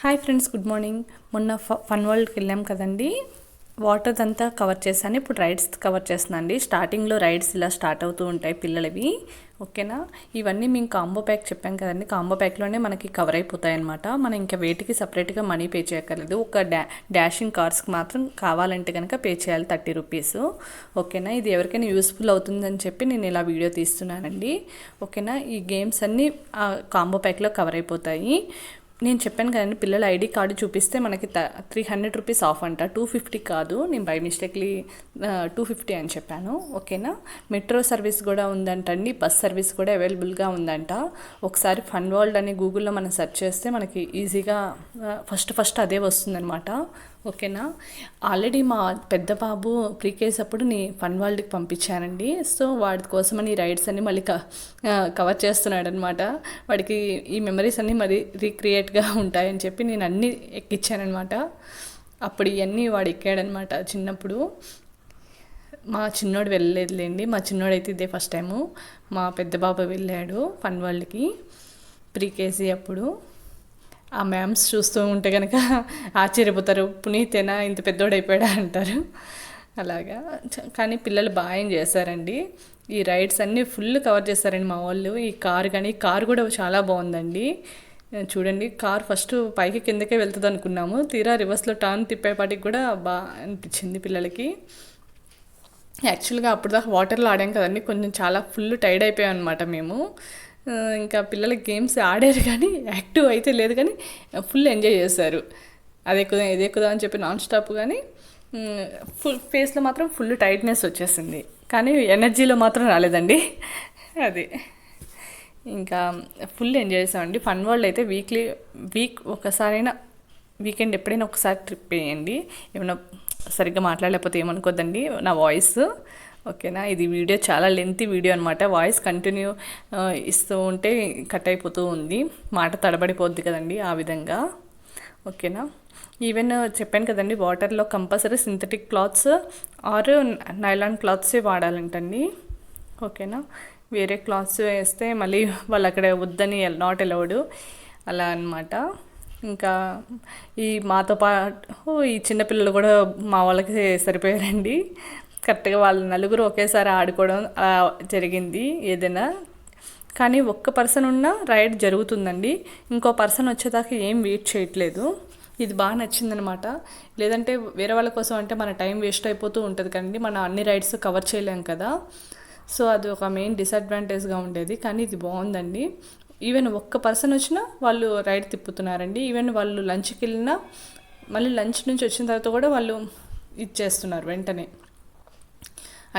Hi friends, good morning. మొన్న fun వరల్డ్కి వెళ్ళాం కదండి. వాటర్ అంతా కవర్ చేశాను. ఇప్పుడు రైడ్స్ కవర్ చేస్తున్నాను అండి. స్టార్టింగ్లో రైడ్స్ ఇలా స్టార్ట్ అవుతూ ఉంటాయి పిల్లలవి. ఓకేనా, ఇవన్నీ మేము కాంబో ప్యాక్ చెప్పాం కదండి. కాంబో ప్యాక్లోనే మనకి కవర్ అయిపోతాయి అనమాట. మనం ఇంకా వేటికి సపరేట్గా మనీ పే చేయక్కర్లేదు. ఒక డాషింగ్ కార్స్కి మాత్రం కావాలంటే కనుక పే చేయాలి 30 రూపీస్. ఓకేనా, ఇది ఎవరికైనా యూస్ఫుల్ అవుతుందని చెప్పి నేను ఇలా వీడియో తీస్తున్నానండి. ఓకేనా, ఈ గేమ్స్ అన్నీ కాంబో ప్యాక్లో కవర్ అయిపోతాయి. నేను చెప్పాను కదండి, పిల్లల ఐడి కార్డు చూపిస్తే మనకి 300 రూపీస్ ఆఫ్ అంట. 250 కాదు, నేను బై మిస్టేక్లీ 250 అని చెప్పాను. ఓకేనా, మెట్రో సర్వీస్ కూడా ఉందంటండి. బస్ సర్వీస్ కూడా అవైలబుల్గా ఉందంట. ఒకసారి ఫన్ వరల్డ్ అని గూగుల్లో మనం సెర్చ్ చేస్తే మనకి ఈజీగా ఫస్ట్ అదే వస్తుందన్నమాట. ఓకేనా, ఆల్రెడీ మా పెద్ద బాబు ప్రీకేజ్ అప్పుడు నేను ఫన్ వరల్డ్కి పంపించానండి. సో వాడి కోసమని ఈ రైడ్స్ అన్ని మళ్ళీ కవర్ చేస్తున్నాడు అనమాట. వాడికి ఈ మెమరీస్ అన్నీ మరి రీక్రియేట్గా ఉంటాయని చెప్పి నేను అన్నీ ఎక్కించానమాట. అప్పుడు ఇవన్నీ వాడు ఎక్కాడనమాట చిన్నప్పుడు. మా చిన్నోడు వెళ్ళలేదులేండి. మా చిన్నోడైతే ఇదే ఫస్ట్ టైము. మా పెద్ద బాబు వెళ్ళాడు ఫన్ వరల్డ్కి ప్రీకేజీ అప్పుడు. ఆ మ్యామ్స్ చూస్తూ ఉంటే కనుక ఆశ్చర్యపోతారు, పునీతేనా ఇంత పెద్దోడైపోయాడా అంటారు. అలాగా కానీ పిల్లలు బాగా ఏం చేశారండి. ఈ రైడ్స్ అన్నీ ఫుల్ కవర్ చేస్తారండి మా వాళ్ళు. ఈ కారు కూడా చాలా బాగుందండి. చూడండి, కార్ ఫస్ట్ పైకి కిందకే వెళ్తుంది అనుకున్నాము. తీరా రివర్స్లో టర్న్ తిప్పేపాటికి కూడా బాగా అనిపించింది పిల్లలకి. యాక్చువల్గా అప్పుడు దాకా వాటర్లో ఆడాం కదండి, కొంచెం చాలా ఫుల్ టైర్డ్ అయిపోయాం అనమాట మేము. ఇంకా పిల్లలకి గేమ్స్ ఆడారు కానీ యాక్టివ్ అయితే లేదు, కానీ ఫుల్ ఎంజాయ్ చేశారు. అది ఎక్కుదాం ఇది ఎక్కుదాం అని చెప్పి నాన్ స్టాప్. కానీ ఫేస్లో మాత్రం ఫుల్ టైట్నెస్ వచ్చేసింది, కానీ ఎనర్జీలో మాత్రం రాలేదండి. అది ఇంకా ఫుల్ ఎంజాయ్ చేసామండి. ఫన్ వరల్డ్ అయితే వీక్ ఒకసారైనా, వీకెండ్ ఎప్పుడైనా ఒకసారి ట్రిప్ వేయండి. ఏమైనా సరిగ్గా మాట్లాడలేకపోతే ఏమనుకోద్దండి నా వాయిస్. ఓకేనా, ఇది వీడియో చాలా లెంతీ వీడియో అనమాట. వాయిస్ కంటిన్యూ ఇస్తూ ఉంటే కట్ అయిపోతూ ఉంది, మాట తడబడిపోద్ది కదండి, ఆ విధంగా. ఓకేనా, ఈవెన్ చెప్పాను కదండి, వాటర్లో compulsory synthetic clothes or nylon క్లాత్సే వాడాలంటండి. ఓకేనా, వేరే క్లాత్స్ వేస్తే మళ్ళీ వాళ్ళు అక్కడ వద్దని నాట్ అలౌడ్ అలా అనమాట. ఇంకా మాతో పాటు ఈ చిన్నపిల్లలు కూడా మా వాళ్ళకి సరిపోయారండి. కరెక్ట్గా వాళ్ళు నలుగురు ఒకేసారి ఆడుకోవడం జరిగింది ఏదైనా. కానీ ఒక్క పర్సన్ ఉన్నా రైడ్ జరుగుతుందండి. ఇంకో పర్సన్ వచ్చేదాకా ఏం వెయిట్ చేయట్లేదు. ఇది బాగా నచ్చిందనమాట. లేదంటే వేరే వాళ్ళ కోసం అంటే మన టైం వేస్ట్ అయిపోతూ ఉంటుంది కదండి, మన అన్ని రైడ్స్ కవర్ చేయలేం కదా. సో అది ఒక మెయిన్ డిసడ్వాంటేజ్గా ఉండేది. కానీ ఇది బాగుందండి. ఈవెన్ ఒక్క పర్సన్ వచ్చినా వాళ్ళు రైడ్ తిప్పుతున్నారండి. ఈవెన్ వాళ్ళు లంచ్కి వెళ్ళినా మళ్ళీ లంచ్ నుంచి వచ్చిన తర్వాత కూడా వాళ్ళు ఇచ్చేస్తున్నారు వెంటనే.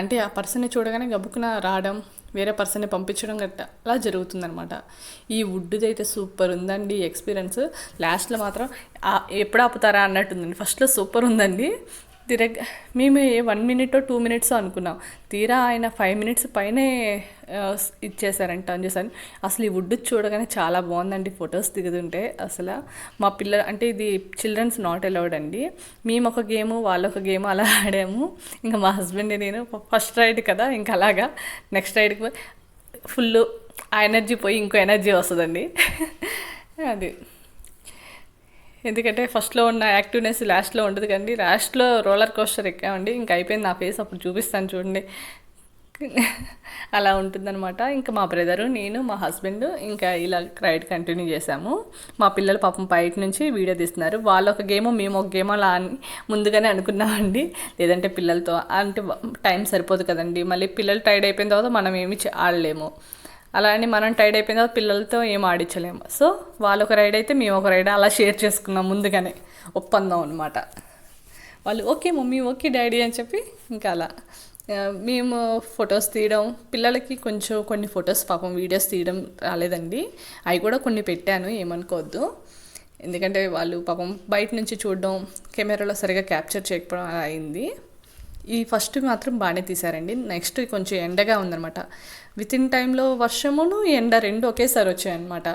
అంటే ఆ పర్సన్ని చూడగానే గబుక్కున రావడం, వేరే పర్సన్ని పంపించడం గట్ట అలా జరుగుతుందనమాట. ఈ వుడ్ది అయితే సూపర్ ఉందండి ఎక్స్పీరియన్స్. లాస్ట్లో మాత్రం ఎప్పుడు ఆపుతారా అన్నట్టుందండి. ఫస్ట్లో సూపర్ ఉందండి. మేము 1 minute 2 minutes అనుకున్నాం. తీరా ఆయన 5 minutes పైనే ఇచ్చేసారంట, టర్న్ చేశారు. అసలు ఈ వుడ్ చూడగానే చాలా బాగుందండి. ఫొటోస్ దిగుతుంటే అసలు మా పిల్లలు అంటే ఇది చిల్డ్రన్స్ నాట్ అలౌడ్ అండి. మేము ఒక గేము వాళ్ళొక గేమ్ అలా ఆడాము. ఇంకా మా హస్బెండ్ నేను ఫస్ట్ రైడ్ కదా, ఇంకా అలాగా నెక్స్ట్ రైడ్కి ఫుల్ ఆ ఎనర్జీ పోయి ఇంకో ఎనర్జీ వస్తుందండి. అది ఎందుకంటే ఫస్ట్లో ఉన్న యాక్టివ్నెస్ లాస్ట్లో ఉండదు కండి. లాస్ట్లో రోలర్ కోస్టర్ ఎక్కామండి, ఇంకా అయిపోయింది. నా ఫేస్ అప్పుడు చూపిస్తాను చూడండి, అలా ఉంటుందన్నమాట. ఇంకా మా బ్రదరు, నేను, మా హస్బెండ్ ఇంకా ఇలా రైడ్ కంటిన్యూ చేసాము. మా పిల్లలు పాపం బయట నుంచి వీడియో తీస్తున్నారు. వాళ్ళు ఒక గేమో మేము ఒక గేమో అలా ముందుగానే అనుకున్నామండి. లేదంటే పిల్లలతో అంటే టైం సరిపోదు కదండి. మళ్ళీ పిల్లలు టైర్డ్ అయిపోయిన తర్వాత మనం ఏమి ఆడలేము. అలా అని మనం టైర్డ్ అయిపోయిన తర్వాత పిల్లలతో ఏం ఆడించలేము. సో వాళ్ళు ఒక రైడ్ అయితే మేము ఒక రైడ్ అలా షేర్ చేసుకున్నాం ముందుగానే, ఒప్పందం అనమాట. వాళ్ళు ఓకే మమ్మీ, ఓకే డాడీ అని చెప్పి ఇంకా అలా మేము ఫొటోస్ తీయడం. పిల్లలకి కొంచెం కొన్ని ఫొటోస్ పాపం వీడియోస్ తీయడం రాలేదండి. అవి కూడా కొన్ని పెట్టాను, ఏమనుకోవద్దు. ఎందుకంటే వాళ్ళు పాపం బయట నుంచి చూడడం, కెమెరాలో సరిగా క్యాప్చర్ చేయకపోవడం అలా అయింది. ఈ ఫస్ట్ మాత్రం బాగానే తీశారండి. నెక్స్ట్ కొంచెం ఎండగా ఉందన్నమాట. వితిన్ టైంలో వర్షమును ఎండ రెండు ఒకేసారి వచ్చాయన్నమాట.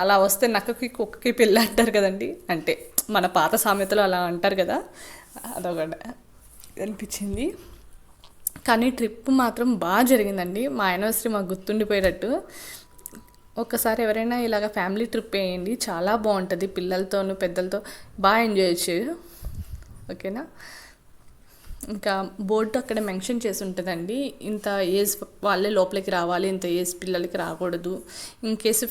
అలా వస్తే నక్కకి కుక్కకి పెళ్ళి అంటారు కదండి, అంటే మన పాత సామెతలో అలా అంటారు కదా, అదొకటి అనిపించింది. కానీ ట్రిప్ మాత్రం బాగా జరిగిందండి. మా యానివర్సరీ మాకు గుర్తుండిపోయేటట్టు. ఒక్కసారి ఎవరైనా ఇలాగ ఫ్యామిలీ ట్రిప్ వేయండి, చాలా బాగుంటుంది. పిల్లలతోనూ పెద్దలతో బాగా ఎంజాయ్ చేయొచ్చు. ఓకేనా. ఇంకా బోర్డు అక్కడ మెన్షన్ చేసి ఉంటుందండి, ఇంత ఏజ్ వాళ్ళే లోపలికి రావాలి, ఇంత ఏజ్ పిల్లలకి రాకూడదు. ఇన్ కేసు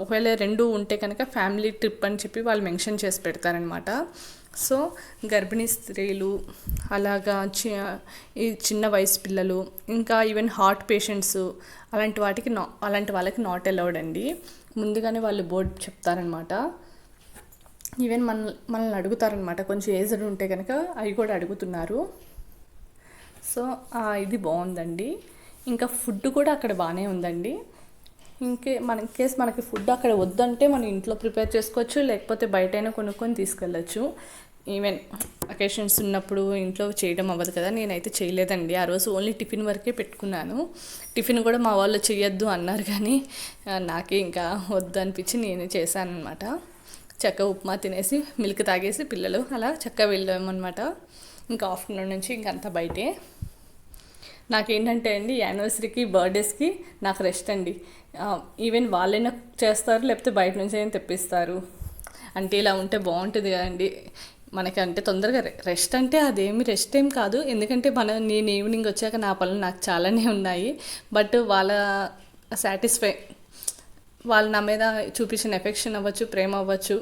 ఒకవేళ రెండు ఉంటే కనుక ఫ్యామిలీ ట్రిప్ అని చెప్పి వాళ్ళు మెన్షన్ చేసి పెడతారనమాట. సో గర్భిణీ స్త్రీలు, అలాగా ఈ చిన్న వయసు పిల్లలు, ఇంకా ఈవెన్ హార్ట్ పేషెంట్స్, అలాంటి వాళ్ళకి నాట్ అలౌడ్ అండి. ముందుగానే వాళ్ళు బోర్డు చెప్తారనమాట. ఈవెన్ మనల్ని అడుగుతారనమాట, కొంచెం ఏజ్డ్ ఉంటే కనుక అవి కూడా అడుగుతున్నారు. సో ఇది బాగుందండి. ఇంకా ఫుడ్ కూడా అక్కడ బాగానే ఉందండి. కేస్ మనకి ఫుడ్ అక్కడ వద్దంటే మనం ఇంట్లో ప్రిపేర్ చేసుకోవచ్చు, లేకపోతే బయటైనా కొనుక్కొని తీసుకెళ్ళచ్చు. ఈవెన్ అకేషన్స్ ఉన్నప్పుడు ఇంట్లో చేయడం అవ్వదు కదా, నేనైతే చేయలేదండి ఆ రోజు. ఓన్లీ టిఫిన్ వరకే పెట్టుకున్నాను. టిఫిన్ కూడా మా వాళ్ళు చేయొద్దు అన్నారు, కానీ నాకే ఇంకా వద్దు అనిపించి నేనే చేశాను అనమాట. చక్క ఉప్మా తినేసి మిల్క్ తాగేసి పిల్లలు అలా చక్క వెళ్ళామన్నమాట. ఇంకా ఆఫ్టర్నూన్ నుంచి ఇంకంతా బయటే. నాకేంటంటే అండి, యానివర్సరీకి బర్త్డేస్కి నాకు రెస్ట్ అండి. ఈవెన్ వాళ్ళైనా చేస్తారు, లేకపోతే బయట నుంచి అయినా తెప్పిస్తారు. అంటే ఇలా ఉంటే బాగుంటుంది కదండి మనకి. అంటే తొందరగా రెస్ట్ అంటే అదేమి రెస్ట్ ఏం కాదు, ఎందుకంటే నేను ఈవినింగ్ వచ్చాక నా పనులు నాకు చాలానే ఉన్నాయి. బట్ వాళ్ళ వాళ్ళు నా మీద చూపించిన ఎఫెక్షన్ అవ్వచ్చు, ప్రేమ అవ్వచ్చు,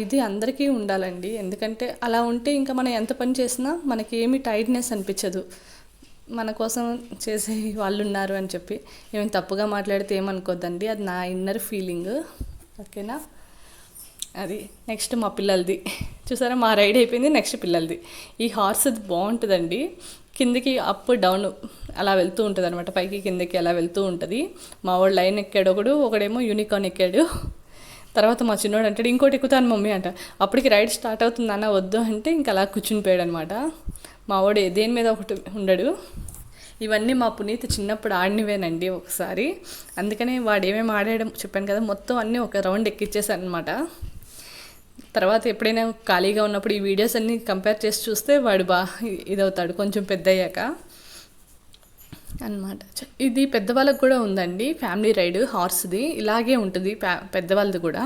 ఇది అందరికీ ఉండాలండి. ఎందుకంటే అలా ఉంటే ఇంకా మనం ఎంత పని చేసినా మనకి ఏమి టైర్డ్నెస్ అనిపించదు. మన కోసం చేసే వాళ్ళు ఉన్నారు అని చెప్పి. ఏమైనా తప్పుగా మాట్లాడితే ఏమనుకోద్దండి, అది నా ఇన్నర్ ఫీలింగ్. ఓకేనా. అది నెక్స్ట్ మా పిల్లలది చూసారా, మా రైడ్ అయిపోయింది. నెక్స్ట్ పిల్లలది. ఈ హార్స్ అది బాగుంటుందండి, కిందికి అప్ డౌన్ అలా వెళ్తూ ఉంటుంది అనమాట, పైకి కిందకి అలా వెళ్తూ ఉంటుంది. మా వాడు లైన్ ఎక్కాడు, ఒకడేమో యూనికార్న్ ఎక్కాడు. తర్వాత మా చిన్నోడు అంటాడు ఇంకోటి ఎక్కుతాను మమ్మీ అంట. అప్పటికి రైడ్ స్టార్ట్ అవుతుంది అన్న, వద్దు అంటే ఇంకా అలా కూర్చుని పోయాడు అనమాట. మా వాడు దేని మీద ఒకటి ఉండడు. ఇవన్నీ మా పునీత్ చిన్నప్పుడు ఆడినవేనండి ఒకసారి, అందుకనే వాడు ఏమేమి ఆడాడో చెప్పాను కదా, మొత్తం అన్నీ ఒక రౌండ్ ఎక్కిచ్చేసాను అనమాట. తర్వాత ఎప్పుడైనా ఖాళీగా ఉన్నప్పుడు ఈ వీడియోస్ అన్నీ కంపేర్ చేసి చూస్తే వాడు ఇదవుతాడు కొంచెం పెద్ద అయ్యాక అన్నమాట. ఇది పెద్దవాళ్ళకి కూడా ఉందండి ఫ్యామిలీ రైడ్, హార్స్ది ఇలాగే ఉంటుంది పెద్దవాళ్ళది కూడా.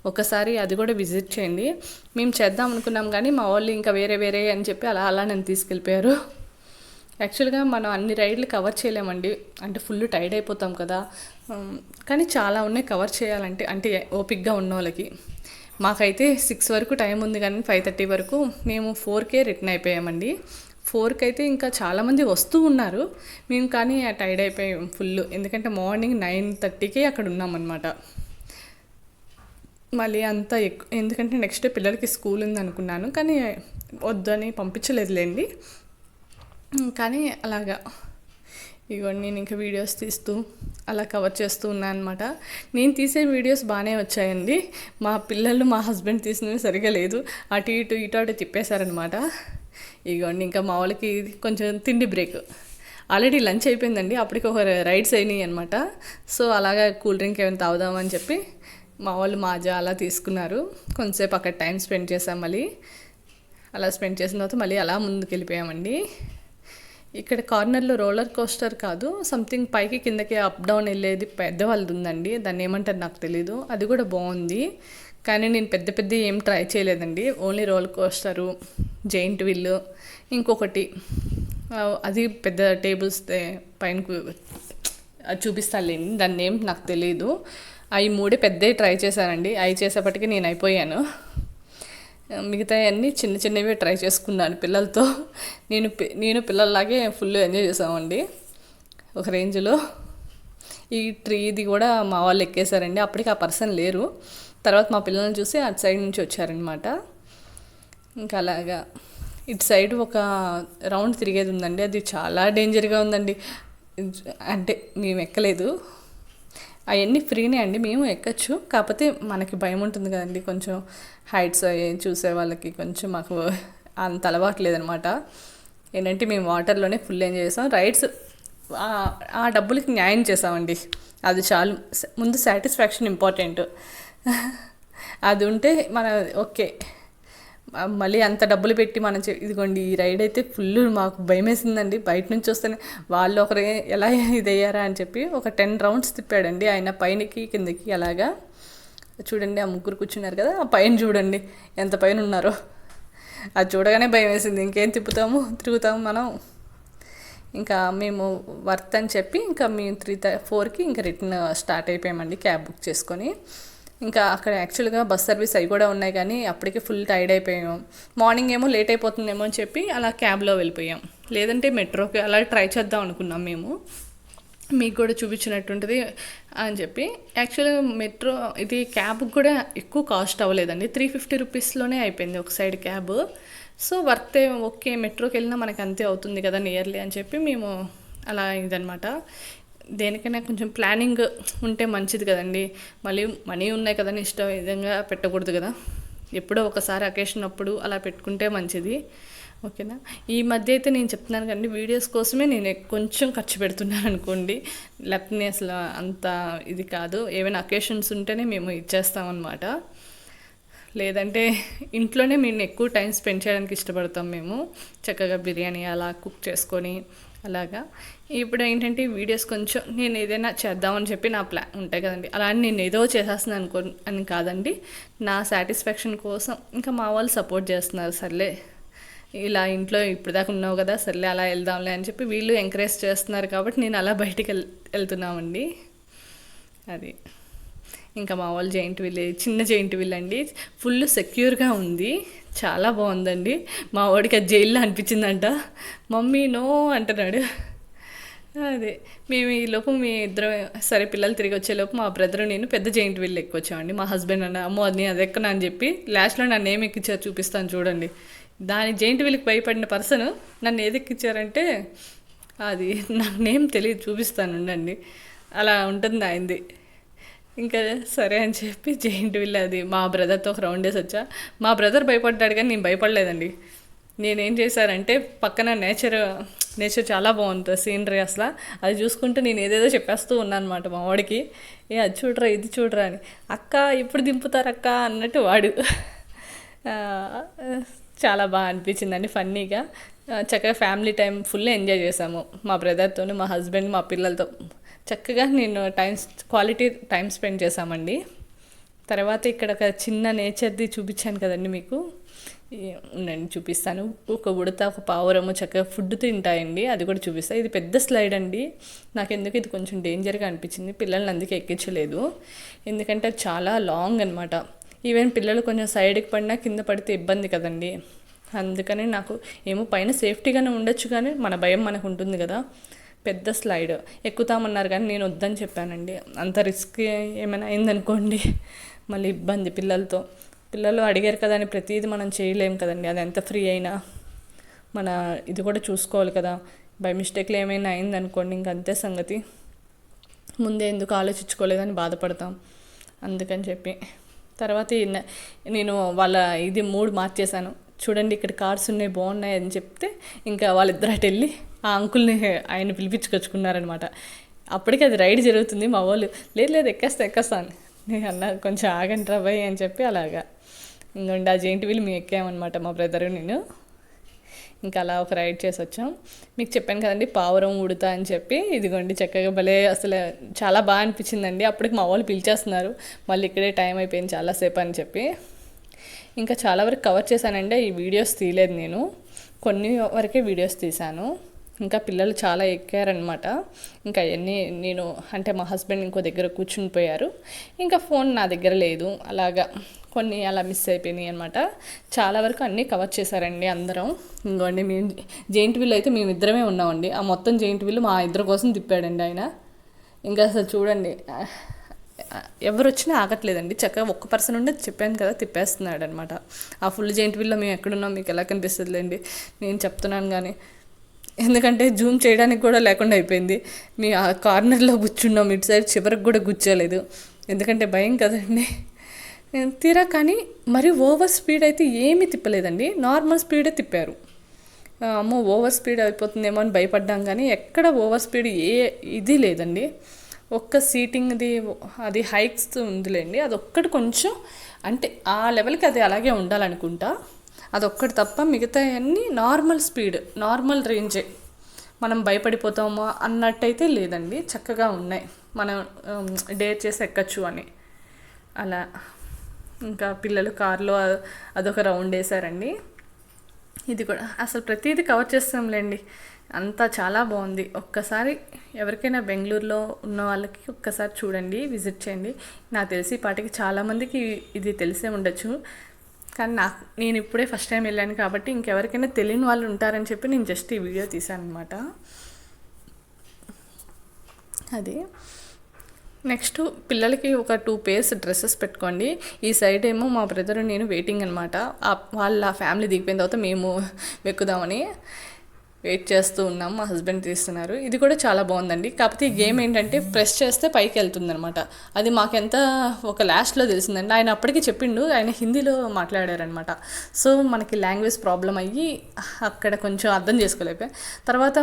ఒకసారి అది కూడా విజిట్ చేయండి. మేము చేద్దాం అనుకున్నాం కానీ మా వాళ్ళు ఇంకా వేరే అని చెప్పి అలా నన్ను తీసుకెళ్ళిపోయారు. యాక్చువల్గా మనం అన్ని రైడ్లు కవర్ చేయలేమండి, అంటే ఫుల్ టైర్డ్ అయిపోతాం కదా. కానీ చాలా ఉన్నాయి కవర్ చేయాలంటే, అంటే ఓపిక్గా ఉన్న వాళ్ళకి. మాకైతే 6 వరకు టైం ఉంది, కానీ 5:30 వరకు మేము 4కే రిటర్న్ అయిపోయామండి. 4కి అయితే ఇంకా చాలామంది వస్తూ ఉన్నారు, మేము కానీ టైర్డ్ అయిపోయాం ఫుల్. ఎందుకంటే మార్నింగ్ 9:30కే అక్కడ ఉన్నామన్నమాట. మళ్ళీ అంతా ఎందుకంటే నెక్స్ట్ డే పిల్లలకి స్కూల్ ఉంది అనుకున్నాను, కానీ వద్దని పంపించలేదులేండి. కానీ అలాగా ఇవన్నీ నేను ఇంకా వీడియోస్ తీస్తూ అలా కవర్ చేస్తూ ఉన్నాను అనమాట. నేను తీసే వీడియోస్ బాగానే వచ్చాయండి, మా పిల్లలు మా హస్బెండ్ తీసినవి సరిగా లేదు, అటు ఇటు తిప్పేశారనమాట. ఇగోండి ఇంకా మా వాళ్ళకి కొంచెం తిండి బ్రేక్. ఆల్రెడీ లంచ్ అయిపోయిందండి, అప్పటికి ఒక రైడ్స్ అయినాయి అనమాట. సో అలాగా కూల్ డ్రింక్ ఏమైనా తాగుదామని చెప్పి మా వాళ్ళు మాజా అలా తీసుకున్నారు. కొంతసేపు అక్కడ టైం స్పెండ్ చేసాం. మళ్ళీ అలా స్పెండ్ చేసిన తర్వాత మళ్ళీ అలా ముందుకు వెళ్ళిపోయామండి. ఇక్కడ కార్నర్లో రోలర్ కోస్టర్ కాదు, సంథింగ్ పైకి కిందకి అప్ డౌన్ వెళ్ళేది పెద్దవాళ్ళది ఉందండి, దాన్ని ఏమంటారు నాకు తెలీదు. అది కూడా బాగుంది, కానీ నేను పెద్ద ఏం ట్రై చేయలేదండి. Only roller coaster, giant wheel, ఇంకొకటి అది పెద్ద టేబుల్స్ పైన చూపిస్తానులేండి, దాన్ని ఏం నాకు తెలీదు. అవి 3 పెద్దవి ట్రై చేశానండి. అవి చేసేపటికి నేను అయిపోయాను. మిగతా అన్నీ చిన్నవే ట్రై చేసుకున్నాను పిల్లలతో. నేను పిల్లల్లాగే ఫుల్ ఎంజాయ్ చేసామండి ఒక రేంజ్లో. ఈ ట్రీది కూడా మా వాళ్ళు ఎక్కేశారండి, అప్పటికి ఆ పర్సన్ లేరు. తర్వాత మా పిల్లల్ని చూసి అటు సైడ్ నుంచి వచ్చారనమాట. ఇంకా అలాగా ఇటు సైడ్ ఒక రౌండ్ తిరిగేది ఉందండి, అది చాలా డేంజర్గా ఉందండి. అంటే మేము ఎక్కలేదు, అవన్నీ ఫ్రీనే అండి, మేము ఎక్కచ్చు. కాకపోతే మనకి భయం ఉంటుంది కదండి, కొంచెం హైట్స్ చూసే వాళ్ళకి కొంచెం మాకు అంత అలవాటు లేదనమాట. ఏంటంటే మేము వాటర్లోనే ఫుల్ ఎంజాయ్ చేసాం. రైడ్స్ ఆ డబ్బులకి న్యాయం చేసామండి, అది చాలు. ముందు సాటిస్ఫాక్షన్ ఇంపార్టెంట్, అది ఉంటే ఓకే మళ్ళీ అంత డబ్బులు పెట్టి మనం ఇదిగోండి ఈ రైడ్ అయితే ఫుల్ మాకు భయమేసిందండి. బయట నుంచి వస్తేనే వాళ్ళు ఒకరు ఎలా ఇదయ్యారా అని చెప్పి ఒక 10 రౌండ్స్ తిప్పాడండి ఆయన, పైనకి కిందకి అలాగా. చూడండి ఆ ముగ్గురు కూర్చున్నారు కదా, ఆ పైన చూడండి ఎంత పైన ఉన్నారో. అది చూడగానే భయం వేసింది. ఇంకేం తిరుగుతాము మనం. ఇంకా మేము వర్త్ అని చెప్పి ఇంకా మేము 3-4కి ఇంకా రిటర్న్ స్టార్ట్ అయిపోయామండి క్యాబ్ బుక్ చేసుకొని. ఇంకా అక్కడ యాక్చువల్గా బస్ సర్వీస్ అవి కూడా ఉన్నాయి, కానీ అప్పటికే ఫుల్ టైర్డ్ అయిపోయాం. మార్నింగ్ ఏమో లేట్ అయిపోతుందేమో అని చెప్పి అలా క్యాబ్లో వెళ్ళిపోయాం. లేదంటే మెట్రోకి అలా ట్రై చేద్దాం అనుకున్నాం మేము, మీకు కూడా చూపించినట్టుంటుంది అని చెప్పి. యాక్చువల్గా మెట్రో ఇది క్యాబ్కి కూడా ఎక్కువ కాస్ట్ అవ్వలేదండి, 350 రూపీస్లోనే అయిపోయింది ఒక సైడ్ క్యాబ్. సో వర్తే, ఓకే మెట్రోకి వెళ్ళినా మనకు అంతే అవుతుంది కదా నియర్లీ అని చెప్పి మేము అలా ఇదనమాట. దేనికైనా కొంచెం ప్లానింగ్ ఉంటే మంచిది కదండి. మళ్ళీ మనీ ఉన్నాయి కదని ఇష్టం విధంగా పెట్టకూడదు కదా, ఎప్పుడో ఒకసారి అకేషన్ అప్పుడు అలా పెట్టుకుంటే మంచిది. ఓకేనా. ఈ మధ్య అయితే నేను చెప్తున్నాను కండి, వీడియోస్ కోసమే నేను కొంచెం ఖర్చు పెడుతున్నాను అనుకోండి, లేకపోతే అసలు అంత ఇది కాదు. ఏమైనా అకేషన్స్ ఉంటేనే మేము ఇచ్చేస్తామన్నమాట. లేదంటే ఇంట్లోనే మేము ఎక్కువ టైం స్పెండ్ చేయడానికి ఇష్టపడతాం. మేము చక్కగా బిర్యానీ అలా కుక్ చేసుకొని అలాగా. ఇప్పుడు ఏంటంటే వీడియోస్ కొంచెం నేను ఏదైనా చేద్దామని చెప్పి నా ప్లాన్ ఉంటాయి కదండి, అలా నేను ఏదో చేసేస్తున్నాను అని కాదండి, నా సాటిస్ఫాక్షన్ కోసం. ఇంకా మా వాళ్ళు సపోర్ట్ చేస్తున్నారు, సర్లే ఇలా ఇంట్లో ఇప్పుడు దాకా ఉన్నావు కదా, సర్లే అలా వెళ్దాంలే అని చెప్పి వీళ్ళు ఎంకరేజ్ చేస్తున్నారు. కాబట్టి నేను అలా బయటికి వెళ్తున్నామండి. అది ఇంకా మా వాళ్ళు జైంట్ వీల్, చిన్న జైంట్ వీల్ అండి, ఫుల్ సెక్యూర్గా ఉంది, చాలా బాగుందండి. మా వాడికి అది జైల్లో అనిపించిందంట, మమ్మీ నో అంటున్నాడు. అదే మేము ఈలోపు మీ ఇద్దరం సరే పిల్లలు తిరిగి వచ్చేలోపు మా బ్రదర్ నేను పెద్ద జైంట్ వీల్ ఎక్కొచ్చామండి. మా హస్బెండ్ అన్న అమ్మో అది అది ఎక్కనా అని చెప్పి లాస్ట్లో నన్ను ఏం ఎక్కించారు చూపిస్తాను చూడండి. దాని జైంట్ వీల్కి భయపడిన పర్సన్ నన్ను ఏది ఎక్కించారంటే అది నాకు నేమ్ తెలియదు, చూపిస్తాను ఉండండి. అలా ఉంటుంది ఆయనది. ఇంకా సరే అని చెప్పి జైంట్ వీల్ అది మా బ్రదర్తో ఒక రౌండ్ వేసి వచ్చా. మా బ్రదర్ భయపడ్డాడు కానీ నేను భయపడలేదండి. నేనేం చేశానంటే పక్కన నేచర్ చాలా బాగుంటుంది సీనరీ, అసలు అది చూసుకుంటూ నేను ఏదేదో చెప్పేస్తూ ఉన్నాను అనమాట మా వాడికి. అది చూడరా ఇది చూడరా అని. అక్క ఇప్పుడు దింపుతారు అక్క అన్నట్టు వాడు. చాలా బాగా అనిపించిందండి, ఫన్నీగా. చక్కగా ఫ్యామిలీ టైం ఫుల్ ఎంజాయ్ చేసాము మా బ్రదర్తో, మా హస్బెండ్, మా పిల్లలతో. చక్కగా నేను క్వాలిటీ టైం స్పెండ్ చేశామండి. తర్వాత ఇక్కడ ఒక చిన్న నేచర్ది చూపించాను కదండి మీకు, ఉండండి చూపిస్తాను. ఒక ఉడత, ఒక పావురము చక్కగా ఫుడ్ తింటాయండి, అది కూడా చూపిస్తాను. ఇది పెద్ద స్లైడ్ అండి, నాకు ఎందుకు ఇది కొంచెం డేంజర్గా అనిపించింది, పిల్లల్ని అందుకే ఎక్కించలేదు. ఎందుకంటే అది చాలా లాంగ్ అనమాట. ఈవెన్ పిల్లలు కొంచెం సైడ్కి పడినా కింద పడితే ఇబ్బంది కదండి. అందుకని నాకు ఏమో పైన సేఫ్టీగానే ఉండొచ్చు, కానీ మన భయం మనకు ఉంటుంది కదా. పెద్ద స్లైడ్ ఎక్కుతామన్నారు కానీ నేను వద్దని చెప్పానండి. అంత రిస్క్ ఏమైనా అయిందనుకోండి మళ్ళీ ఇబ్బంది పిల్లలతో. పిల్లలు అడిగారు కదా అని ప్రతిదీ మనం చేయలేం కదండి, అది ఎంత ఫ్రీ అయినా మన ఇది కూడా చూసుకోవాలి కదా. బై మిస్టేక్లో ఏమైనా అయిందనుకోండి ఇంక అంతే సంగతి. ముందే ఎందుకు ఆలోచించుకోలేదని బాధపడతాం. అందుకని చెప్పి తర్వాత నేను వాళ్ళ ఇది మూడ్ మార్చేశాను. చూడండి ఇక్కడ కార్స్ ఉన్నాయి బాగున్నాయి అని చెప్తే ఇంకా వాళ్ళిద్దరు అటు వెళ్ళి ఆ అంకుల్ని ఆయన పిలిపించుకొచ్చుకున్నారనమాట. అప్పటికి అది రైడ్ జరుగుతుంది. మా వాళ్ళు లేదు ఎక్కేస్తాను నేను అన్నా, కొంచెం ఆగండి రా భయ్ అని చెప్పి అలాగా. ఇంకోండి ఆ జైంట్ వీల్ మేము ఎక్కామన్నమాట మా బ్రదరు నేను. ఇంకా అలా ఒక రైడ్ చేసి వచ్చాం. మీకు చెప్పాను కదండి పావురం ఉడతా అని చెప్పి, ఇదిగోండి చక్కగా భలే అసలు చాలా బాగా అనిపించిందండి. అప్పటికి మా వాళ్ళు పిలిచేస్తున్నారు, మళ్ళీ ఇక్కడే టైం అయిపోయింది చాలాసేపు అని చెప్పి. ఇంకా చాలా వరకు కవర్ చేశానండి, ఈ వీడియోస్ తీయలేదు నేను, కొన్ని వరకే వీడియోస్ తీశాను. ఇంకా పిల్లలు చాలా ఎక్కారనమాట. ఇంకా అవన్నీ నేను అంటే మా హస్బెండ్ ఇంకో దగ్గర కూర్చుని పోయారు, ఇంకా ఫోన్ నా దగ్గర లేదు, అలాగా కొన్ని అలా మిస్ అయిపోయినాయి అనమాట. చాలా వరకు అన్నీ కవర్ చేశారండి అందరం. ఇంకోండి మేము జైంట్ వీల్ అయితే మేము ఇద్దరమే ఉన్నామండి, ఆ మొత్తం జైంట్ వీల్ మా ఇద్దరి కోసం తిప్పాడండి ఆయన. ఇంకా అసలు చూడండి ఎవరు వచ్చినా ఆగట్లేదండి, చక్కగా ఒక్క పర్సన్ ఉండే చెప్పాను కదా తిప్పేస్తున్నాడు అనమాట. ఆ ఫుల్ జైంట్ వీల్లో మేము ఎక్కడున్నాం మీకు ఎలా కనిపిస్తుందిలేండి, నేను చెప్తున్నాను కానీ ఎందుకంటే జూమ్ చేయడానికి కూడా లేకుండా అయిపోయింది. మీ ఆ కార్నర్లో కూర్చున్నాం, ఇటు సైడ్ చివరికి కూడా కూర్చోలేదు, ఎందుకంటే భయం కదండి. తీరా కానీ మరి ఓవర్ స్పీడ్ అయితే ఏమీ తిప్పలేదండి, నార్మల్ స్పీడే తిప్పారు. అమ్మో ఓవర్ స్పీడ్ అయిపోతుందేమో అని భయపడ్డాం, కానీ ఎక్కడ ఓవర్ స్పీడ్ ఇది లేదండి. ఒక్క సీటింగ్ది అది హైక్స్ ఉందిలేండి, అది ఒక్కటి కొంచెం అంటే ఆ లెవెల్కి అది అలాగే ఉండాలనుకుంటా. అదొక్కటి తప్ప మిగతా అన్నీ నార్మల్ స్పీడ్, నార్మల్ రేంజే. మనం భయపడిపోతామో అన్నట్టయితే లేదండి, చక్కగా ఉన్నాయి. మనం డేర్ చేసి ఎక్కచ్చు అని అలా. ఇంకా పిల్లలు కార్లో అదొక రౌండ్ వేసారండి. ఇది కూడా అసలు ప్రతిదీ కవర్ చేస్తాంలేండి, అంతా చాలా బాగుంది. ఒక్కసారి ఎవరికైనా బెంగళూరులో ఉన్న వాళ్ళకి ఒక్కసారి చూడండి, విజిట్ చేయండి. నాకు తెలిసి పాటికి చాలామందికి ఇది తెలిసే ఉండొచ్చు, కానీ నేను ఇప్పుడే ఫస్ట్ టైం వెళ్ళాను కాబట్టి ఇంకెవరికైనా తెలియని వాళ్ళు ఉంటారని చెప్పి నేను జస్ట్ ఈ వీడియో తీశాను అనమాట. అది నెక్స్ట్ పిల్లలకి ఒక 2 pairs డ్రెస్సెస్ పెట్టుకోండి. ఈ సైడ్ ఏమో మా బ్రదర్ నేను వెయిటింగ్ అనమాట. వాళ్ళ ఫ్యామిలీ దిగిపోయిన తర్వాత మేము ఎక్కుదామని వెయిట్ చేస్తూ ఉన్నాం. మా హస్బెండ్ తీస్తున్నారు. ఇది కూడా చాలా బాగుందండి. కాకపోతే ఈ గేమ్ ఏంటంటే ప్రెస్ చేస్తే పైకి వెళ్తుంది అనమాట. అది మాకెంత ఒక లాస్ట్లో తెలిసిందండి. ఆయన అప్పటికి చెప్పిండు, ఆయన హిందీలో మాట్లాడారనమాట. సో మనకి లాంగ్వేజ్ ప్రాబ్లం అయ్యి అక్కడ కొంచెం అర్థం చేసుకోలేకపోయా. తర్వాత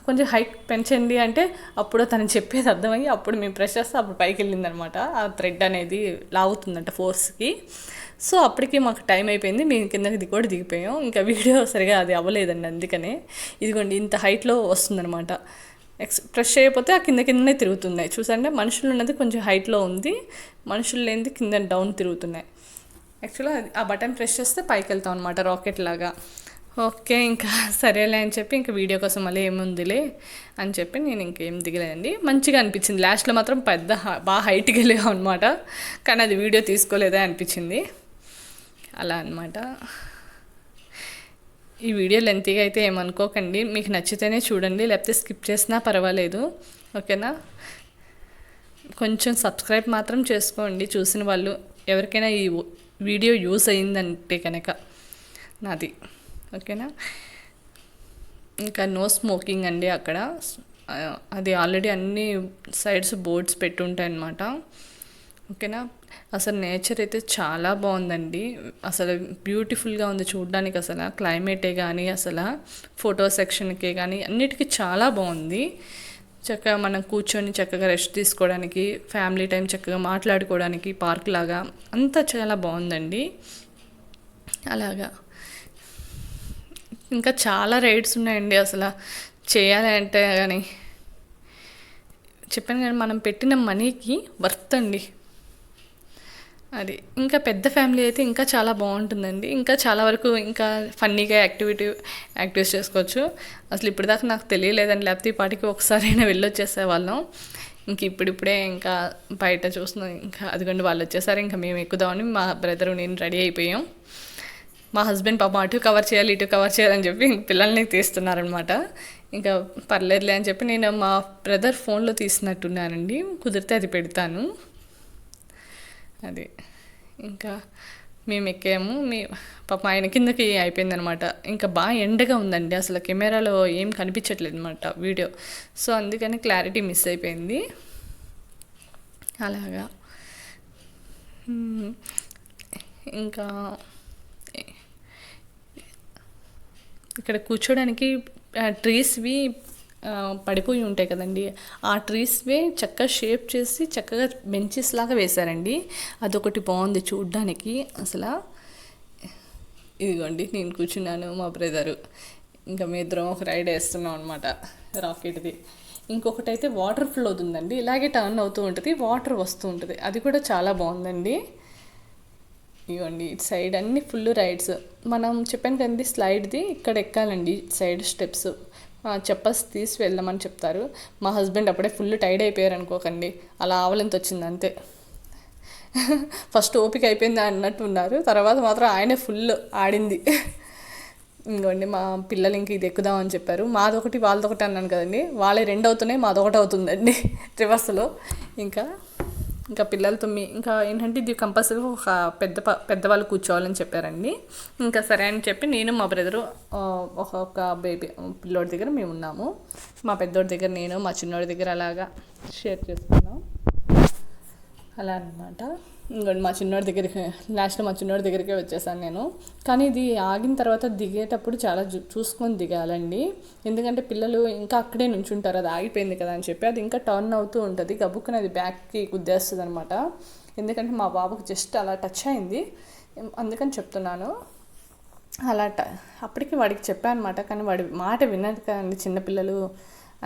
కొంచెం హైట్ పెంచండి అంటే అప్పుడు తను చెప్పేది అర్థమయ్యి అప్పుడు మేము ప్రెస్ చేస్తే అప్పుడు పైకి వెళ్ళిందనమాట. ఆ థ్రెడ్ అనేది లాగుతుందంట ఫోర్స్కి. సో అప్పటికి మాకు టైం అయిపోయింది, మేము కిందకి కూడా దిగిపోయాం. ఇంకా వీడియో సరిగా అది అవ్వలేదండి, అందుకనే. ఇదిగోండి ఇంత హైట్లో వస్తుందనమాట. ప్రెస్ చేయకపోతే ఆ కిందనే తిరుగుతున్నాయి. చూసండి, మనుషులు ఉన్నది కొంచెం హైట్లో ఉంది, మనుషులు లేనిది కింద డౌన్ తిరుగుతున్నాయి. యాక్చువల్గా ఆ బటన్ ప్రెస్ చేస్తే పైకి వెళ్తాం అనమాట, రాకెట్ లాగా. ఓకే, ఇంకా సరేలే అని చెప్పి ఇంకా వీడియో కోసం మళ్ళీ ఏముందిలే అని చెప్పి నేను ఇంకేం దిగలేదండి. మంచిగా అనిపించింది. లాస్ట్లో మాత్రం బాగా హైట్కి వెళ్ళాం అనమాట, కానీ అది వీడియో తీసుకోలేదే అనిపించింది. అలా అనమాట. ఈ వీడియో లెంతీగా అయితే ఏమనుకోకండి, మీకు నచ్చితేనే చూడండి, లేకపోతే స్కిప్ చేసినా పర్వాలేదు, ఓకేనా. కొంచెం సబ్స్క్రైబ్ మాత్రం చేసుకోండి చూసిన వాళ్ళు, ఎవరికైనా ఈ వీడియో యూస్ అయ్యిందంటే కనుక నాది, ఓకేనా. ఇంకా నో స్మోకింగ్ అండి అక్కడ. అది ఆల్రెడీ అన్ని సైడ్స్ బోర్డ్స్ పెట్టుంటాయి అన్నమాట, ఓకేనా. అసలు నేచర్ అయితే చాలా బాగుందండి, అసలు బ్యూటిఫుల్గా ఉంది చూడడానికి. అసలు క్లైమేటే కానీ అసలు ఫోటో సెక్షన్కే కానీ అన్నిటికీ చాలా బాగుంది. చక్కగా మనం కూర్చొని చక్కగా రెస్ట్ తీసుకోవడానికి, ఫ్యామిలీ టైం చక్కగా మాట్లాడుకోవడానికి, పార్క్ లాగా అంతా చాలా బాగుందండి. అలాగా ఇంకా చాలా రైడ్స్ ఉన్నాయండి. అసలు చేయాలి అంటే కానీ చెప్పాను కానీ మనం పెట్టిన మనీకి వర్త్ అండి అది. ఇంకా పెద్ద ఫ్యామిలీ అయితే ఇంకా చాలా బాగుంటుందండి, ఇంకా చాలా వరకు ఇంకా ఫన్నీగా యాక్టివిటీస్ చేసుకోవచ్చు. అసలు ఇప్పటిదాకా నాకు తెలియలేదండి, లేకపోతే ఈ పాటికి ఒకసారైనా వెళ్ళొచ్చేసే వాళ్ళం. ఇంక ఇప్పుడిప్పుడే ఇంకా బయట చూస్తున్నాం. ఇంకా అదిగోండి వాళ్ళు వచ్చేసారు, ఇంకా మేము ఎక్కుదామని మా బ్రదరు నేను రెడీ అయిపోయాం. మా హస్బెండ్ పాపం అటు కవర్ చేయాలి ఇటు కవర్ చేయాలని చెప్పి పిల్లల్ని తీస్తున్నారనమాట. ఇంకా పర్లేదులే అని చెప్పి నేను మా బ్రదర్ ఫోన్లో తీసినట్టున్నానండి, కుదిరితే అది పెడతాను. అది ఇంకా మేము ఎక్కాము, పాపం ఆయన కిందకి అయిపోయిందనమాట. ఇంకా బాగా ఎండగా ఉందండి, అసలు కెమెరాలో ఏం కనిపించట్లేదు అనమాట వీడియో. సో అందుకని క్లారిటీ మిస్ అయిపోయింది. అలాగా ఇంకా ఇక్కడ కూర్చోడానికి ట్రీస్వి పడిపోయి ఉంటాయి కదండి, ఆ ట్రీస్వే చక్కగా షేప్ చేసి చక్కగా బెంచెస్ లాగా వేశారండి. అదొకటి బాగుంది చూడ్డానికి అసలు. ఇదిగోండి నేను కూర్చున్నాను, మా బ్రదరు ఇంకా మీ ఇద్దరం ఒక రైడ్ వేస్తున్నాం అనమాట రాకెట్ది. ఇంకొకటి అయితే వాటర్ ఫ్లో అవుతుందండి, ఇలాగే టర్న్ అవుతూ ఉంటుంది, వాటర్ వస్తూ ఉంటుంది, అది కూడా చాలా బాగుందండి. ఇవ్వండి ఇటు సైడ్ అన్ని ఫుల్ రైడ్స్. మనం చెప్పాను కదండి స్లైడ్ది ఇక్కడ ఎక్కాలండి, సైడ్ స్టెప్స్. చెప్పల్స్ తీసి వెళ్ళమని చెప్తారు. మా హస్బెండ్ అప్పుడే ఫుల్ టైర్డ్ అయిపోయారు అనుకోకండి, అలా ఆవలింత వచ్చింది అంతే. ఫస్ట్ ఓపిక అయిపోయింది అన్నట్టు ఉన్నారు, తర్వాత మాత్రం ఆయనే ఫుల్ ఆడింది. ఇంకోండి మా పిల్లలు ఇంక ఇది ఎక్కుదామని చెప్పారు. మాదొకటి వాళ్ళదొకటి అన్నాను కదండి, వాళ్ళే 2 అవుతున్నాయి, మాదొకటి అవుతుందండి రివర్స్లో. ఇంకా పిల్లలతో ఇంకా ఏంటంటే ఇది కంపల్సరీ ఒక పెద్దవాళ్ళు కూర్చోవాలని చెప్పారండి. ఇంకా సరే అని చెప్పి నేను మా బ్రదరు ఒక బేబీ పిల్లోడి దగ్గర మేము ఉన్నాము. మా పెద్దోడి దగ్గర నేను, మా చిన్నోడి దగ్గర అలాగా షేర్ చేసుకున్నాం అలా అనమాట. ఇంకోటి మా చిన్నోడి దగ్గరికి లాస్ట్లో మా చిన్నోడి దగ్గరికే వచ్చేసాను నేను. కానీ ఇది ఆగిన తర్వాత దిగేటప్పుడు చాలా చూసుకొని దిగాలండి, ఎందుకంటే పిల్లలు ఇంకా అక్కడే నుంచుంటారు, అది ఆగిపోయింది కదా అని చెప్పి. అది ఇంకా టర్న్ అవుతూ ఉంటుంది, గబుక్కుని అది బ్యాక్కి గుద్దేస్తుంది అనమాట. ఎందుకంటే మా బాబుకి జస్ట్ అలా టచ్ అయింది, అందుకని చెప్తున్నాను. అలా అప్పటికి వాడికి చెప్పాను అనమాట, కానీ వాడి మాట వినదు కదండి చిన్నపిల్లలు,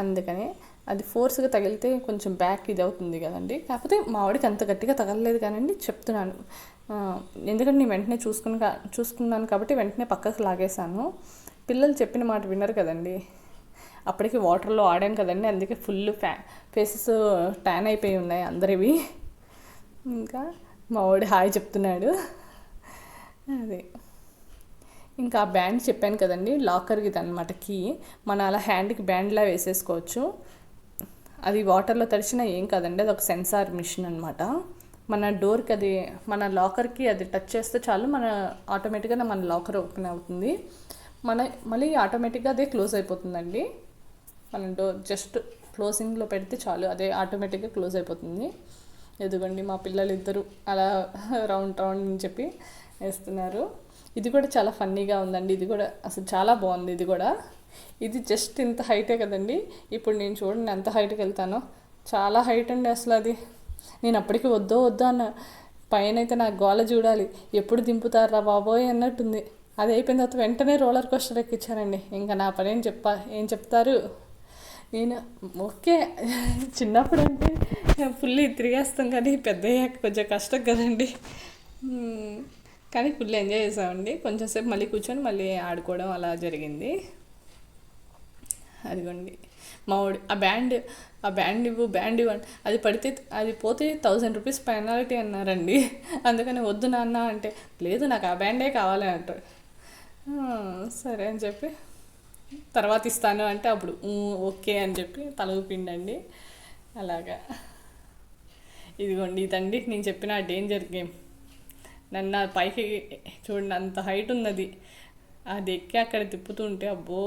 అందుకని అది ఫోర్స్గా తగిలితే కొంచెం బ్యాక్ ఇది అవుతుంది కదండి. కాకపోతే మా వాడికి అంత గట్టిగా తగలలేదు కానండి, చెప్తున్నాను. ఎందుకంటే నేను వెంటనే చూసుకున్నాను కాబట్టి వెంటనే పక్కకు లాగేశాను. పిల్లలు చెప్పిన మాట వినరు కదండి. అప్పటికి వాటర్లో ఆడాను కదండి, అందుకే ఫుల్ ఫేసెస్ ట్యాన్ అయిపోయి ఉన్నాయి అందరివి. ఇంకా మా వాడు హాయ్ చెప్తున్నాడు. అదే ఇంకా ఆ బ్యాండ్ చెప్పాను కదండి, లాకర్కి ఇది అనమాట కీ. మన అలా హ్యాండ్కి బ్యాండ్లా వేసేసుకోవచ్చు. అది వాటర్లో తడిచినా ఏం కాదండి, అది ఒక సెన్సార్ మిషన్ అనమాట. మన డోర్కి అది, మన లాకర్కి అది టచ్ చేస్తే చాలు, మన ఆటోమేటిక్గా మన లాకర్ ఓపెన్ అవుతుంది. మళ్ళీ ఆటోమేటిక్గా అదే క్లోజ్ అయిపోతుందండి. మనం డోర్ జస్ట్ క్లోజింగ్లో పెడితే చాలు, అదే ఆటోమేటిక్గా క్లోజ్ అయిపోతుంది. ఎదుగోండి మా పిల్లలు ఇద్దరు అలా రౌండ్ రౌండ్ అని చెప్పి వేస్తున్నారు. ఇది కూడా చాలా ఫన్నీగా ఉందండి. ఇది కూడా అసలు చాలా బాగుంది. ఇది జస్ట్ ఇంత హైటే కదండి. ఇప్పుడు నేను చూడండి ఎంత హైట్కి వెళ్తానో, చాలా హైట్ అండి అసలు. అది నేను అప్పటికి వద్దో అన్న, పైన అయితే నాకు గోల చూడాలి, ఎప్పుడు దింపుతారా బాబోయ్ అన్నట్టుంది. అది అయిపోయిన తర్వాత వెంటనే రోలర్ కోస్టర్ ఎక్కించానండి. ఇంకా నా పని ఏం చెప్తారు. నేను ఓకే, చిన్నప్పుడు అంటే ఫుల్ తిరిగేస్తాం, కానీ పెద్దయ్యాక కొంచెం కష్టం కదండి. కానీ ఫుల్ ఎంజాయ్ చేసామండి. కొంచెంసేపు మళ్ళీ కూర్చొని మళ్ళీ ఆడుకోవడం అలా జరిగింది. అదిగోండి మా వాడు బ్యాండ్ ఇవ్వు అది పోతే 1000 రూపీస్ పెనాల్టీ అన్నారండి. అందుకని వద్దు నాన్న అంటే, లేదు నాకు ఆ బ్యాండే కావాలి అంటారు. సరే అని చెప్పి తర్వాత ఇస్తాను అంటే అప్పుడు ఓకే అని చెప్పి తల ఊపిండండి. అలాగా ఇదిగోండి, ఇదండి నేను చెప్పిన డేంజర్ గేమ్. నన్ను పైకి చూడండి అంత హైట్ ఉన్నది, అది ఎక్కి అక్కడ తిప్పుతుంటే అబ్బో.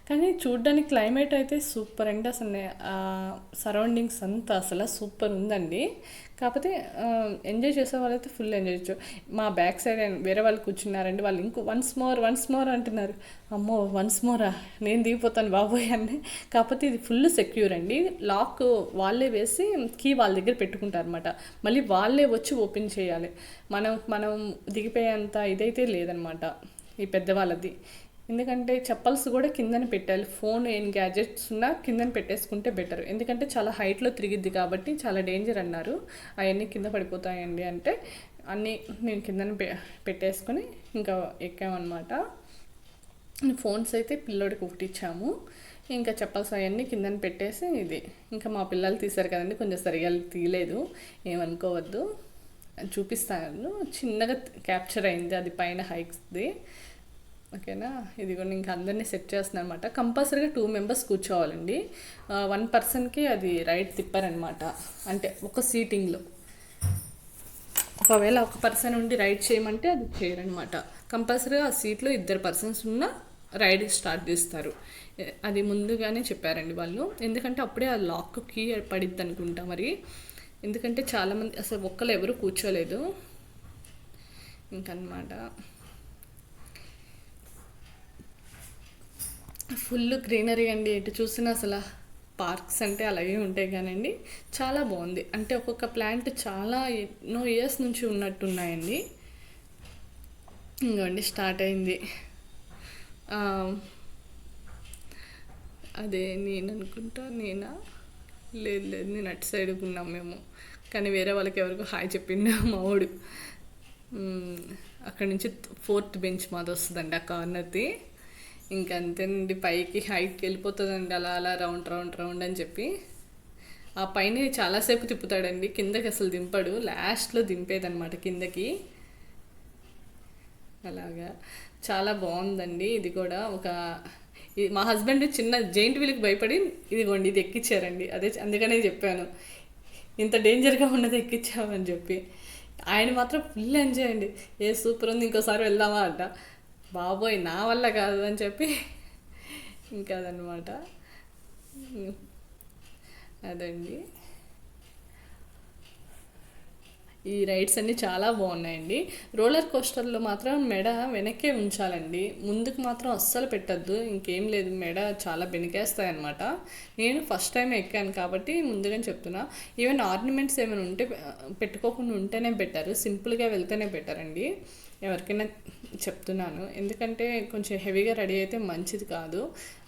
కానీ చూడ్డానికి క్లైమేట్ అయితే సూపర్ అండి. అసలు సరౌండింగ్స్ అంతా అసలు సూపర్ ఉందండి. కాకపోతే ఎంజాయ్ చేసే వాళ్ళైతే ఫుల్ ఎంజాయ్ చేయొచ్చు. మా బ్యాక్ సైడ్ వేరే వాళ్ళు కూర్చున్నారండి, వాళ్ళు ఇంకో వన్స్ మోర్ అంటున్నారు. అమ్మో వన్స్ మోరా, నేను దిగిపోతాను బాబోయ్ అని. కాకపోతే ఇది ఫుల్ సెక్యూర్ అండి. లాక్ వాళ్ళే వేసి కీ వాళ్ళ దగ్గర పెట్టుకుంటారు అనమాట. మళ్ళీ వాళ్ళే వచ్చి ఓపెన్ చేయాలి. మనం దిగిపోయేంత ఇదైతే లేదనమాట ఈ పెద్దవాళ్ళది. ఎందుకంటే చెప్పల్స్ కూడా కిందన పెట్టాలి. ఫోన్ ఏం గ్యాజెట్స్ ఉన్నా కిందన పెట్టేసుకుంటే బెటర్. ఎందుకంటే చాలా హైట్లో తిరిగిద్ది కాబట్టి చాలా డేంజర్ అన్నారు. అవన్నీ కింద పడిపోతాయండి అంటే అన్నీ నేను కిందన పెట్టేసుకొని ఇంకా ఎక్కామన్నమాట. ఫోన్స్ అయితే పిల్లోడికి ఒకటి ఇచ్చాము, ఇంకా చెప్పల్స్ అవన్నీ కిందన పెట్టేసి ఇది ఇంకా మా పిల్లలు తీశారు కదండి, కొంచెం సరిగా తీయలేదు, ఏమనుకోవద్దు, చూపిస్తాను. చిన్నగా క్యాప్చర్ అయింది అది పైన హైక్స్ది. ఓకేనా, ఇది కూడా ఇంకా అందరినీ సెట్ చేస్తున్నాను అనమాట. కంపల్సరీగా 2 మెంబర్స్ కూర్చోవాలండి. 1 పర్సన్కి అది రైడ్ తిప్పారనమాట. అంటే ఒక సీటింగ్లో ఒకవేళ ఒక పర్సన్ ఉండి రైడ్ చేయమంటే అది చేయరనమాట. కంపల్సరీగా ఆ సీట్లో 2 పర్సన్స్ ఉన్న రైడ్ స్టార్ట్ చేస్తారు. అది ముందుగానే చెప్పారండి వాళ్ళు. ఎందుకంటే అప్పుడే ఆ లాక్ కీ పడిద్ది అనుకుంటా మరి. ఎందుకంటే చాలామంది అసలు ఒక్కరు ఎవరు కూర్చోలేదు ఇంకనమాట. ఫుల్ గ్రీనరీ అండి, ఎటు చూసినా అసలు పార్క్స్ అంటే అలాగే ఉంటాయి కానండి, చాలా బాగుంది. అంటే ఒక్కొక్క ప్లాంట్ చాలా ఎన్నో ఇయర్స్ నుంచి ఉన్నట్టున్నాయండి. ఇంకోండి స్టార్ట్ అయింది. అదే నేను అనుకుంటా, లేదు నేను అటు సైడ్ ఉన్నాం మేము, కానీ వేరే వాళ్ళకి ఎవరికో హాయ్ చెప్పింది మా వాడు. అక్కడి నుంచి 4th బెంచ్ మాది వస్తుందండి ఆ కార్నర్ది. ఇంకంతేనండి, పైకి హైట్కి వెళ్ళిపోతుందండి అలా రౌండ్ అని చెప్పి. ఆ పైన చాలాసేపు తిప్పుతాడండి, కిందకి అసలు దింపడు, లాస్ట్లో దింపేదనమాట కిందకి. అలాగా చాలా బాగుందండి. ఇది కూడా మా హస్బెండ్ చిన్న జైంట్ వీల్కి భయపడి ఇదిగోండి ఇది ఎక్కించారండి. అందుకనే చెప్పాను ఇంత డేంజర్గా ఉన్నది ఎక్కించామని చెప్పి. ఆయన మాత్రం ఫుల్ ఎంజాయ్ అండి, సూపర్ ఉంది ఇంకోసారి వెళ్దామా అంట. బాబోయ్ నా వల్ల కాదు అని చెప్పి ఇంకా అదనమాట. అదండి, ఈ రైడ్స్ అన్నీ చాలా బాగున్నాయండి. రోలర్ కోస్టర్లో మాత్రం మెడ వెనక్కే ఉంచాలండి, ముందుకు మాత్రం అస్సలు పెట్టద్దు. ఇంకేం లేదు, మెడ చాలా బెనికేస్తాయి అనమాట. నేను ఫస్ట్ టైం ఎక్కాను కాబట్టి ముందుగానే చెప్తున్నా. ఈవెన్ ఆర్నమెంట్స్ ఏమైనా ఉంటే పెట్టుకోకుండా ఉంటేనే బెటర్, సింపుల్గా వెళ్తేనే బెటర్ అండి. ఎవరికైనా చెప్తున్నాను. ఎందుకంటే కొంచెం హెవీగా రెడీ అయితే మంచిది కాదు.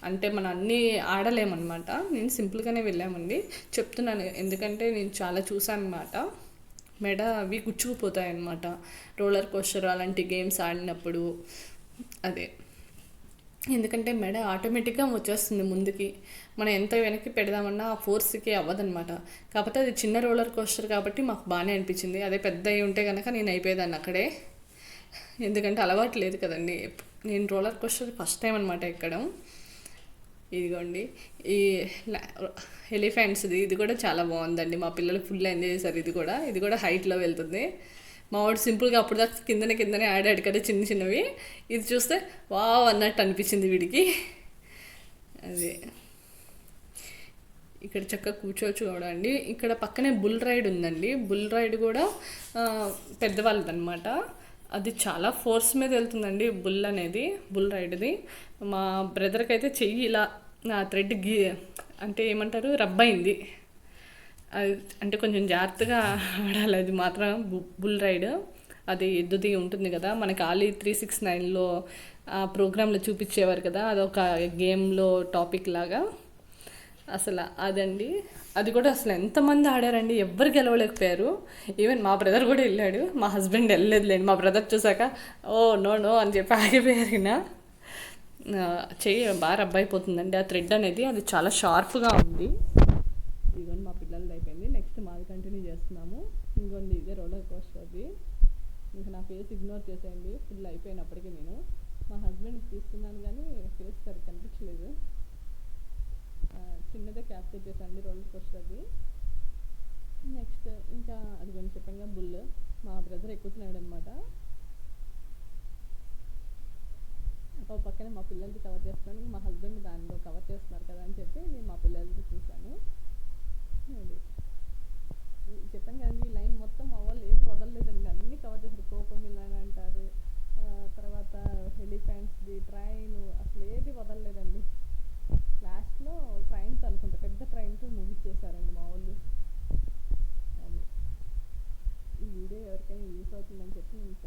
అంటే మనం అన్నీ ఆడలేమనమాట. నేను సింపుల్గానే వెళ్ళామండి. చెప్తున్నాను ఎందుకంటే నేను చాలా చూసాను అనమాట. మెడ అవి గుచ్చుకుపోతాయన్నమాట రోలర్ కోస్టర్ అలాంటి గేమ్స్ ఆడినప్పుడు. అదే ఎందుకంటే మెడ ఆటోమేటిక్గా వచ్చేస్తుంది ముందుకి. మనం ఎంత వెనక్కి పెడదామన్నా ఆ ఫోర్స్కి అవ్వదన్నమాట. కాకపోతే అది చిన్న రోలర్ కోస్టర్ కాబట్టి మాకు బాగానే అనిపించింది. అదే పెద్ద అయి ఉంటే కనుక నేను అయిపోయేదాన్ని అక్కడే. ఎందుకంటే అలవాటు లేదు కదండి. నేను రోలర్ కోస్టర్ ఫస్ట్ టైం అనమాట ఎక్కడం. ఇదిగోండి ఈ ఎలిఫెంట్స్ది ఇది కూడా చాలా బాగుందండి. మా పిల్లలు ఫుల్ ఎంజాయ్ చేశారు. ఇది కూడా హైట్లో వెళ్తుంది. మా వాడు సింపుల్గా అప్పుడు దాకా కిందనే కిందనే ఆడాడు కదా చిన్న చిన్నవి. ఇది చూస్తే వావ్ అన్నట్టు అనిపించింది వీడికి. అదే ఇక్కడ చక్కగా కూర్చోవచ్చు కూడా అండి. ఇక్కడ పక్కనే బుల్ రైడ్ ఉందండి. బుల్ రైడ్ కూడా పెద్దవాళ్ళదనమాట. అది చాలా ఫోర్స్ మీద వెళ్తుందండి బుల్ అనేది, బుల్ రైడ్ది. మా బ్రదర్కి అయితే చెయ్యి ఇలా నా థ్రెడ్ అంటే ఏమంటారు రబ్ అయింది. అది అంటే కొంచెం జాగ్రత్తగా ఆడాలి. అది మాత్రం బుల్ రైడ్ అది ఎద్దుది ఉంటుంది కదా మనకి ఆలీ 369లో ఆ ప్రోగ్రాంలో చూపించేవారు కదా, అదొక గేమ్లో టాపిక్ లాగా. అసలు అదండి అది కూడా అసలు ఎంతమంది ఆడారండి, ఎవ్వరు గెలవలేకపోయారు. ఈవెన్ మా బ్రదర్ కూడా వెళ్ళాడు, మా హస్బెండ్ వెళ్ళలేదులేండి. మా బ్రదర్ చూసాక ఓ నో నో అని చెప్పి ఆగిపోయారు. చెయ్యి బాగా రబ్ అయిపోతుందండి ఆ థ్రెడ్ అనేది. అది చాలా షార్ప్గా ఉంది. ఇదిగోండి మా పిల్లలది అయిపోయింది. నెక్స్ట్ మాది కంటిన్యూ చేస్తున్నాము. ఇంకోండి ఇదే రోలర్ కోస్టర్ అది. ఇంకా నా ఫేస్ ఇగ్నోర్ చేసేయండి, ఫుల్ అయిపోయినప్పటికీ. నేను మా హస్బెండ్కి తీసుకున్నాను కానీ ఫేస్ సరిగ్గా కనిపించలేదు. చిన్నదే క్యాప్చర్ చేశాను రోలర్ కోస్టర్ అది. నెక్స్ట్ ఇంకా అది కొంచెం చెప్పంగా బుల్ మా బ్రదర్ ఎక్కుతున్నాడు అనమాట. ఒక పక్కనే మా పిల్లలకి కవర్ చేస్తున్నాను, మా హస్బెండ్ దానిలో కవర్ చేస్తున్నారు కదా అని చెప్పి నేను మా పిల్లలకి చూశాను. అది చెప్పాను కదండి, ఈ లైన్ మొత్తం మా వాళ్ళు ఏది వదలలేదండి, అన్నీ కవర్ చేశారు. కోకోమిలాన్ అంటారు, తర్వాత ఎలిఫెంట్స్ది, ట్రైన్, అసలు ఏది వదలలేదండి. లాస్ట్లో ట్రైన్తో అనుకుంటా, పెద్ద ట్రైన్తో ముగిచ్చేసారండి మా వాళ్ళు. అది ఈ వీడియో ఎవరికైనా యూస్ అవుతుందని చెప్పి నేను